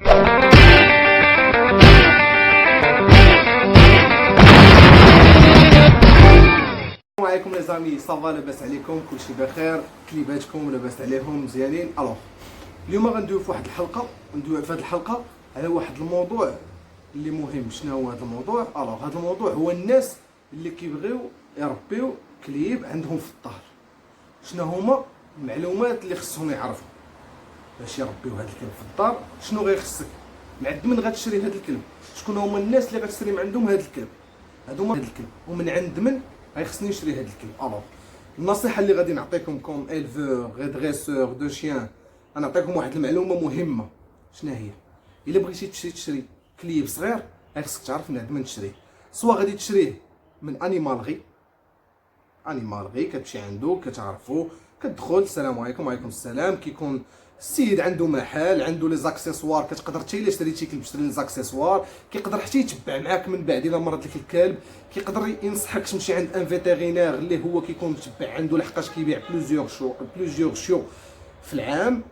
السلام عليكم لي زامي، صافا لاباس عليكم؟ كلشي بخير؟ كليباتكم لاباس عليهم مزيانين؟ الوغ اليوم غندويو في واحد الحلقه، ندويو في هذه الحلقه على واحد الموضوع اللي مهم. شنو هو هذا الموضوع؟ الوغ هذا الموضوع هو الناس اللي كيبغيو يربيو كليب عندهم في الدار. شنو هما المعلومات اللي خصهم يعرفوا باش يربيو هذا الكلب في الدار؟ شنو غيخصك؟ معد من غتشري هذا الكلب؟ شكون هما الناس اللي غتشري من عندهم هذا الكلب؟ هادوما هذا الكلب، ومن عند من غيخصني نشري هذا الكلب؟ الوغ النصيحه اللي غادي نعطيكم كوم الفور غيدغيسور دو شيان، غنعطيكم واحد المعلومه مهمه. شنو هي؟ الا بغيتي تشري كليب صغير خصك تعرف من عند من تشريه. سوا غادي تشريه من انيمالغي كتمشي عنده كتعرفو، كتدخل السلام عليكم وعليكم السلام، كيكون السيد عنده محل، عنده لي زاكسيسوار، كتقدر حتى الا شريتي كلب تشري لي زاكسيسوار، كيقدر حتى يتبع معاك من بعد الا مرض لك الكلب، كيقدر ينصحك تمشي عند ان فيتيرينير اللي هو كيكون متبع عنده لحقاش كيبيع بلوزيور شو في العام.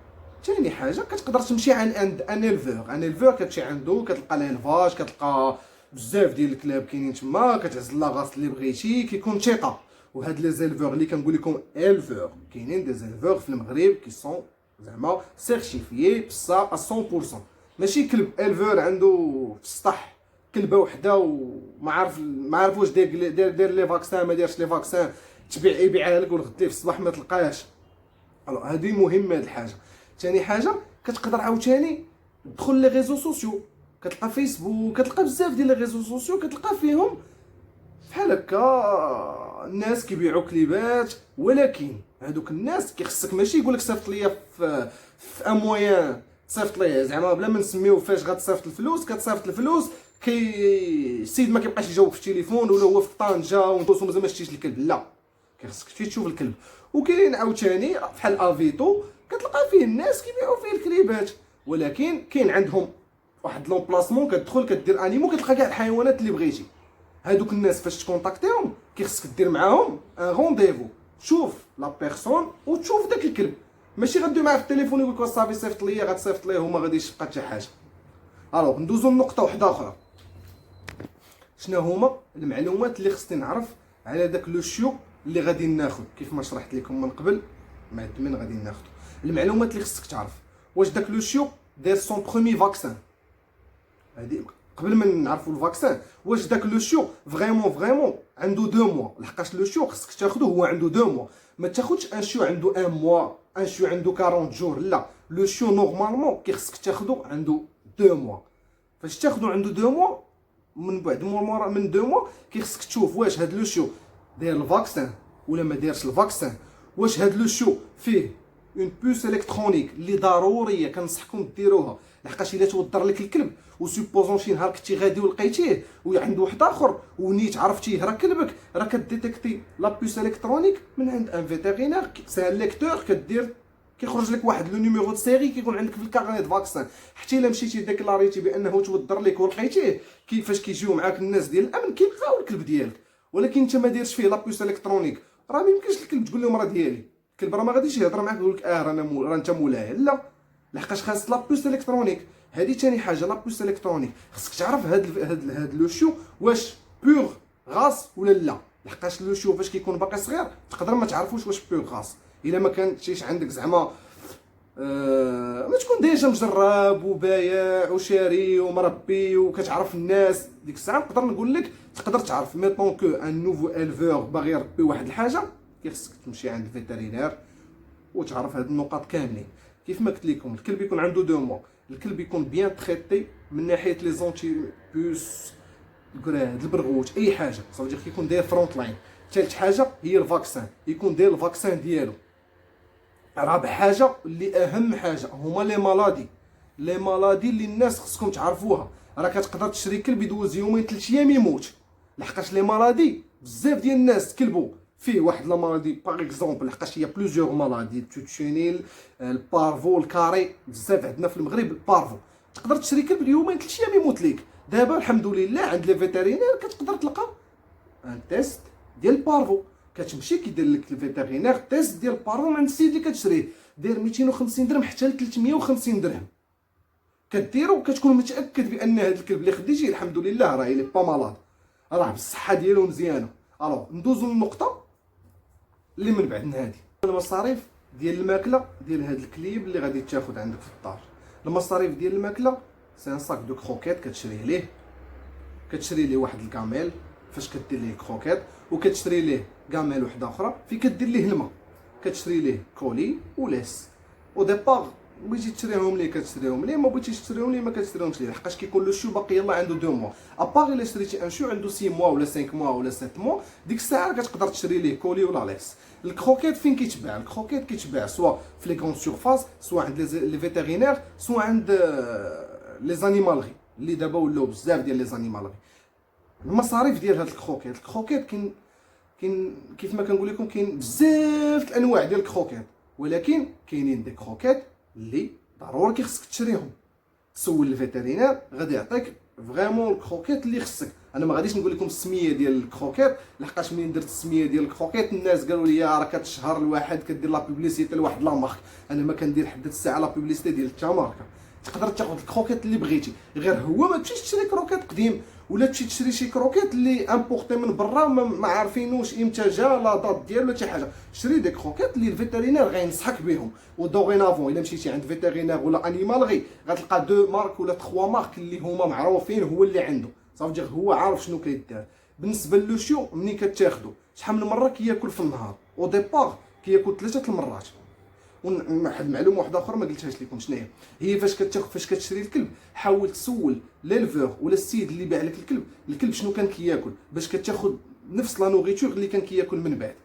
ثاني حاجه كتقدر تمشي عند ان الفور كتمشي عنده كتلقى ليلفاج، كتلقى بزاف ديال الكلاب كاينين تما، كتعزل لاغاس اللي بغيتي، كيكون ثقه. وهاد لي زيلفور اللي كنقول لكم الفور، كاينين دي زيلفور في المغرب كي سون زعما سيرتيفيي بصح 100%، ماشي كلب الفور عنده في السطح كلبه وحده وما عارف واش داير لي فاكسان ما دارش لي فاكسان، يبيعها لك والغد في الصباح ما تلقاهاش. هذه مهمه هذه الحاجه. ثاني حاجه كتقدر عاوتاني تدخل لي ريزو سوسيو، كتلقى فيسبوك، كتلقى بزاف ديال لي ريزو سوسيو، كتلقى فيهم بحال هكا الناس كيبيعوا كليبات. ولكن هادوك الناس كيخصك ماشي يقول لك صيفط ليا في ان مويان، تصيفط ليه زعما بلا ما نسميو فاش غتصيفط الفلوس، كتصيفط الفلوس السيد ما كيبقاش يجاوب في التليفون، ولا هو في طنجه وانتو مازال ما شتيش الكلب. لا، كيخصك تمشي تشوف الكلب. وكاين عاوتاني بحال افيتو كتلقى فيه الناس كيبيعوا فيه الكليبات، ولكن كاين عندهم واحد لومبلاسمون كتدخل كدير انيمو كتلقى كاع الحيوانات اللي بغيتي. هادوك الناس فاش تكونتاكتيهم كيخصك دير معاهم ان رونديفو، تشوف لا بيرسون وتشوف داك الكلب، ماشي غدوي معاه في التليفون يقول لك صافي صيفط ليا غتصيفط ليه وما غاديش تبقى حتى حاجه. الوغ ندوزو لنقطه واحده اخرى. شنو هما المعلومات اللي خصني نعرف على داك لو شيو اللي غادي ناخذ؟ كيف ما شرحت لكم من قبل معد من غادي ناخذ المعلومات اللي خصك تعرف. واش داك لو شيو داير سون برومي فاكسان؟ هادي قبل ما نعرفوا الفاكسان، واش داك لو شيو فريمون عنده 2 موا؟ لحقاش لو شيو خصك تاخذه هو عنده 2 موا، ما تاخذش ان شيو عنده 1 موا، ان شيو عنده 40 جور. لا، لو شيو نورمالمون كيخصك تاخذه عنده 2 موا. فاش تاخذه عنده 2 موا، من بعد من 2 موا كيخصك تشوف واش هاد لو شيو داير الفاكسان ولا ما دايرش الفاكسان، واش هاد لو شيو فيه اون بوس الكترونيك اللي ضروريه كنصحكم ديروها، لحقاش الا توضر لك الكلب وسوبوزون شي نهار كنتي غادي ولقيتيه وعنده واحد اخر ونيت عرفتيه راه كلبك، راه كديتيكتي لا بوس الكترونيك من عند ان فيتيرينير، سي ان ليكتور كدير كيخرج لك واحد لو نيميرو دو سيري كيكون عندك في الكارنيت فاكسان. حتى الا مشيتي ديكلاريتي بانه توضر لك ولقيتيه، كيفاش كيجيو معاك الناس ديال الامن كيلقاو الكلب ديالك، ولكن انت ما ديرش فيه لا بوس الكترونيك، راه ما يمكنش الكلب تقول لهم راه ديالي. الكلب راه ما غاديش يهضر معاك يقول لك راه انت مولاي، لا، لحقاش خاص لا بوس الكترونيك. هذه ثاني حاجه، لا بوس الكترونيك خصك تعرف هاد لو شيو واش بور غاس ولا لا، لحقاش لو شيو فاش كيكون باقي صغير تقدر ما تعرفوش واش بور غاس الا ما كانتيش عندك زعما ما تكون ديجا مجرب وبايع وشاري ومربي وكتعرف الناس، ديك الساعه نقدر نقول لك تقدر تعرف. ميطون كو ان نوفو الفور باغي يربي واحد الحاجه كيخصك تمشي عند الفيترينير وتعرف هاد النقاط كاملين. كيف ما قلت لكم الكلب يكون عنده 2 موا، الكلب يكون بيان تريتي من ناحيه لي زونتي بوس الكراد البرغوث اي حاجه، صافي كيكون داير فرونت لاين. ثالث حاجه هي الفاكسان، يكون داير الفاكسان ديالو. رابع حاجه اللي اهم حاجه هما لي مالادي اللي الناس خصكم تعرفوها. راه كتقدر تشري كلب يدوز يومين 3 ايام يموت، لحقاش لي مالادي بزاف ديال الناس كلبو فيه واحد لا مالادي باغ اكزومبل، لحقاش هي بلوزيور مالادي، التوتشينيل، البارفو، الكاري، بزاف عندنا في المغرب البارفو. تقدر تشري كلب يومين 3 ايام يموت ليك. دابا الحمد لله عند لي فيترينير كتقدر تلقى ان تيست ديال البارفو، كتمشي كيدير لك الفيترينير تيست ديال البارفو عند السيد اللي كتشريه، داير 250 درهم حتى ل 350 درهم. كديرو كتكون متاكد بان هذا الكلب اللي خديتيه الحمد لله راه لي با مالاد، راه بالصحه ديالو مزيانه. الوغ ندوزو للنقطه اللي من بعد هادي، المصاريف ديال الماكله ديال هذا الكليب اللي غادي تاخذ عندك في الدار. المصاريف ديال الماكله سي ان ساك دو كروكيت كتشري ليه واحد الكاميل فاش كدير ليه كروكيت، وكتشري ليه كاميل وحده اخرى في كدير ليه الماء، كتشري ليه كولي وليس. او ديبار بغيتي تشريهم ليه كتشريهم ليه، ما بغيتيش تشريهم ليه ما كتشريهمش ليه، لحقاش كيكون لو شو باقي يلاه عنده 2 موا. ابار الا شريتي ان شو عنده 6 موا ولا 5 موا ولا 7 موا، ديك الساعه كتقدر تشري ليه كولي ولا ليس. الكروكيت فين كيتباع؟ الكروكيت كيتباع سوا في لي كون سورفاس، سوا عند لي فيتيرينير، سوا عند لي زانيمالغي اللي دابا ولاو بزاف ديال لي زانيمالغي. المصاريف ديال هاد الكروكيت كاين كيف ما كنقول لكم كاين بزاف الانواع ديال الكروكيت، ولكن كاينين دي كروكيت اللي ضروري كيخصك تشريهم. تسول الفيترينير غادي يعطيك فريمون الكروكيت اللي خصك. انا ما غاديش نقول لكم السميه ديال الكروكيت، لحقاش منين درت السميه ديال الكروكيت الناس قالوا لي راه كتشهر الواحد كدير لا بوبليسيتي لواحد لا مارك. انا ما كندير حتى الساعه لا بوبليسيتي ديال حتى ماركه. تقدر تاخذ الكروكيت اللي بغيتي، غير هو ما تمشيش تشري كروكيت قديم ولا تمشي تشري شي كروكيت اللي امبورتي من برا ما عارفينوش امتى جا لا دات ديالو ولا شي حاجه. شري دي كروكيت اللي الفيترينير غينصحك بهم. ودوغينافون الا مشيتي عند فيترينير ولا انيمالغي غتلقى 2 مارك ولا 3 مارك اللي هما معروفين، هو اللي عنده صافي دير هو عارف شنو كيدير. بالنسبه للوشيو منين كتاخذو شحال من مره كياكل في النهار؟ او ديبار كياكل 3 المرات. واحد المعلومه واحده اخرى ما قلتهاش لكم شنو هي فاش كتشري الكلب حاول تسول ليلفور ولا السيد اللي باع لك الكلب شنو كان كياكل، باش كتاخذ نفس لا نوغيتور اللي كان كياكل من بعد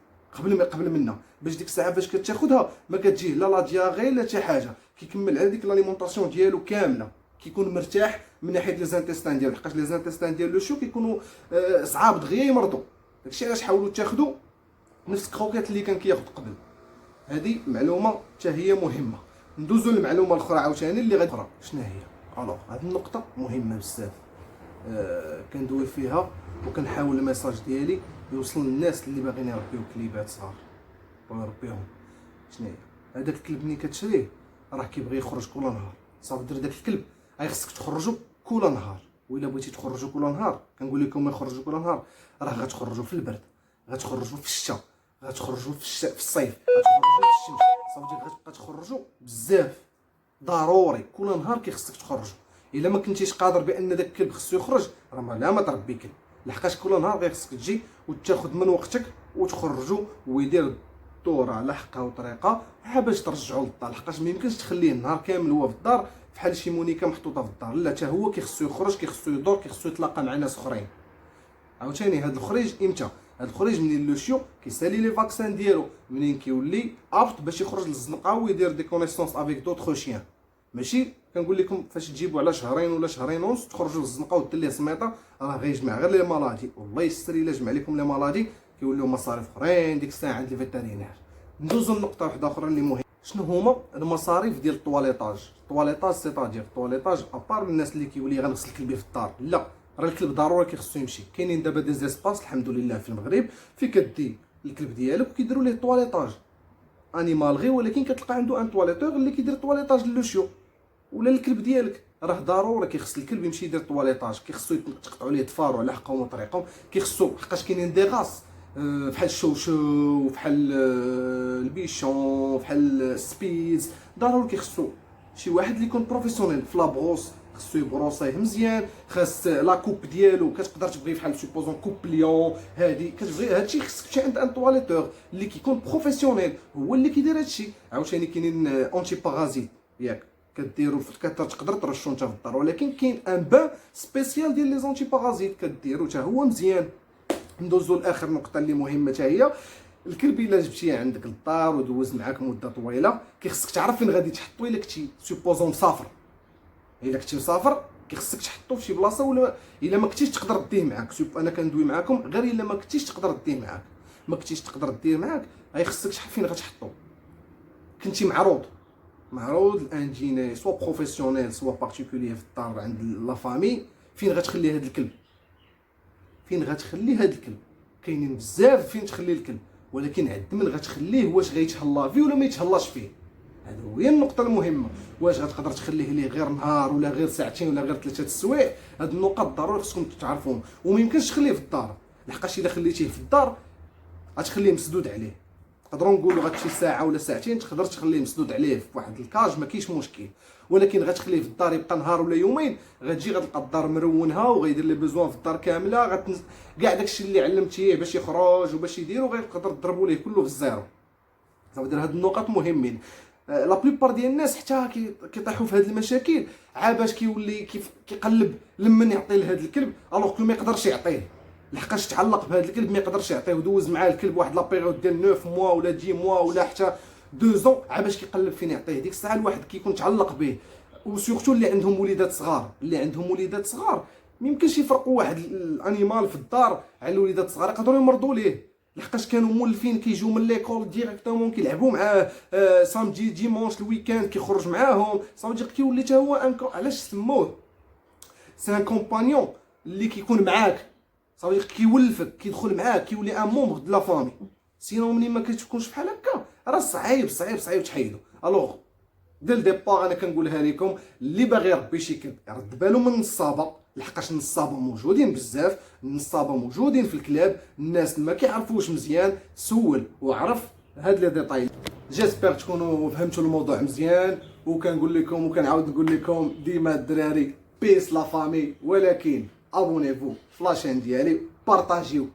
قبل منها، باش ديك الساعه فاش كتاخذها ما كتجيه لا دياغي لا حتى حاجه، كيكمل على ديك لاليمونطاسيون ديالو كامله، كيكون مرتاح من ناحيه لي زانتيستان ديالو، لحقاش لي زانتيستان ديال لو شو كيكونوا صعاب دغيا يمرضوا. داكشي علاش حاولوا تاخذوا نفس الكروكيت اللي كان كياخذ قبل. هذه معلومه حتى هي مهمه. ندوزو للمعلومه الاخرى عاوتاني اللي غادي شنو هي. الوغ هذه النقطه مهمه بزاف، كندوي فيها وكنحاول الميساج ديالي يوصل للناس اللي باغيين يربيو كليبات صغار ويربيهم. شنو هي هذاك الكلب ملي كتشريه راه كيبغي يخرج كل نهار، صافي دير داك الكلب خصك تخرجو كل نهار. وإلا بغيتي تخرجو كل نهار كنقول لكم ما يخرجوا كل نهار، راه غتخرجوا في البرد، غتخرجوا في الشتاء، غتخرجوا في الصيف، غتخرجوا في الشمس، صافي غتبقى تخرجوا بزاف. ضروري كل نهار كيخصك تخرجوا. الا ما كنتيش قادر بان داك الكلب خصو يخرج راه ما تربي كلب، لحقاش كل نهار غير خصك تجي وتاخذ من وقتك وتخرجوا ويدير الدوره على حقها وطريقه باش ترجعوا للدار، لحقاش ما يمكنش تخليه النهار كامل هو في الدار بحال شي مونيكا محطوطه في الدار. لا، حتى هو كيخصو يخرج، كيخصو يدور، كيخصو يتلاقى مع ناس اخرين. عاوتاني هذا الخريج امتى؟ هذا الخريج منين لو شيو كيسالي لي فاكسان ديالو، منين كيولي ابط باش يخرج للزنقه ويدير دي كونيسونس افيك دوطخ شيان. ماشي كنقول لكم فاش تجيبوا على شهرين ولا شهرين ونص تخرجوا للزنقه ودير ليه سميطه راه غيجمع غير لي مالادي، والله يستر الا جمع لكم لي مالادي كيوليو مصاريف اخرين ديك الساعه عند الفيترينير. ندوزو لنقطه واحده اخرى اللي مهمه، شنو هما المصاريف ديال الطواليطاج سيتادير الطواليطاج ابار الناس اللي كيولي غنغسل كلبي في الدار. لا، راه الكلب ضروري كيخصو يمشي. كاينين دابا دي زيسباس الحمد لله في المغرب في كدي الكلب ديالك وكيديروا ليه طواليطاج انيمالغي، ولكن كتلقى عنده ان طواليتور اللي كيدير طواليطاج للوشيو ولا الكلب ديالك. راه ضروري كيخص الكلب يمشي يدير طواليطاج، كيخصو يتقطعوا ليه ضفارو على حقهم وطريقهم، كيخصو حقاش كاينين دي غاس بحال الشوشو بحال البيشون بحال السبيز. ضروري كيخصو شي واحد اللي يكون بروفيسيونيل في لابروس، خصو يبروسيه مزيان، خاص لا كوب ديالو كتقدر تبغي بحال سوبوزون كوب ليون هادي كتبغي هادشي خصك تمشي عند ان طواليتور اللي كيكون بروفيسيونيل هو اللي كيدير هادشي. عاوتاني كاينين اونتي بارازيت ياك كديروا تقدر ترشو انت في الدار، ولكن كاين ان بان سبيسيال ديال لي زونتي بارازيت كديروا حتى هو مزيان. ندوزو لاخر نقطه اللي مهمه حتى هي الكلب. الا جبتيه عندك للدار ودوز معاك مده طويله كيخصك تعرف فين غادي تحطو. الا كنتي سوبوزون مسافر، الا كنتي مسافر كيخصك تحطو في شي بلاصه، ولا الا ما كنتيش تقدر ديه معاك. انا كندوي معاكم غير الا ما كنتيش تقدر ديه معاك، ما كنتيش تقدر ديه معاك غيخصك تحط فين غتحطو. كنتي معروض الانجيني سوا بروفيسيونيل سوا بارتيكولير في الدار عند لا فامي، فين غتخلي هذا الكلب؟ كاينين بزاف فين تخلي الكلب، ولكن عند من غتخليه واش غيتهلا فيه ولا ما يتهلاش فيه. هذه هي النقطه المهمه. واش غتقدر تخليه ليه غير نهار ولا غير ساعتين ولا غير 3 السوايع؟ هاد النقط ضروري خصكم تعرفوهم. وما يمكنش تخليه في الدار، لحقاش الا خليتيه في الدار غتخليه مسدود عليه. نقدروا نقولوا غتمشي ساعه ولا ساعتين تقدر تخليه مسدود عليه في واحد الكاج، ما كاينش مشكل. ولكن غتخليه في الدار يبقى نهار ولا يومين، غتجي غتلقى الدار مرونها وغيدير لي بيزوان في الدار كامله، كاع داكشي اللي علمتيه باش يخرج وباش يديرو غيقدر تضربوا ليه كله في الزيرو. صافي هاد النقط مهمين. لا بليبار ديال الناس حتى كيطيحوا في هاد المشاكل عاباش كيولي كيقلب لمن يعطي لهاد الكلب الوغ كو ما يقدرش يعطيه، لحقاش تعلق بهذا الكلب ما يقدرش يعطيه، ودوز معاه الكلب واحد لا بيريود ديال 9 موا ولا 10 موا ولا حتى 2 زون عاباش كيقلب فين يعطيه. ديك الساعه الواحد كيكون تعلق به. وسورتو اللي عندهم وليدات صغار، ما يمكنش يفرقوا واحد الانيمال في الدار على الوليدات الصغار، يقدروا يمرضوا ليه، لحقاش كانوا مولفين كيجيو من ليكول ديريكتومون كيلعبوا معاه سامدي ديمونش الويكاند كيخرج معاهم. صافي كيولي حتى هو علاش سموه سي ان كومبانيون اللي كيكون معاك، صافي كيولفك كيدخل معاك كيولي ان مومبر دو لا فامي. سينو ملي ما كتكونش بحال هكا راه صعيب تحيدو. الوغ ديال ديبار انا كنقولها لكم، اللي باغي يربي شي كلب يرد بالو من النصابه، لحقاش النصابه موجودين بزاف، النصابه موجودين في الكلاب. الناس اللي ما كيعرفوش مزيان سول وعرف هاد لي ديتاي. جيسبر تكونوا فهمتوا الموضوع مزيان. وكنقول لكم وكنعاود نقول لكم ديما الدراري بيس لا فامي، ولكن ابونيفو فلاشين ديالي، بارطاجيو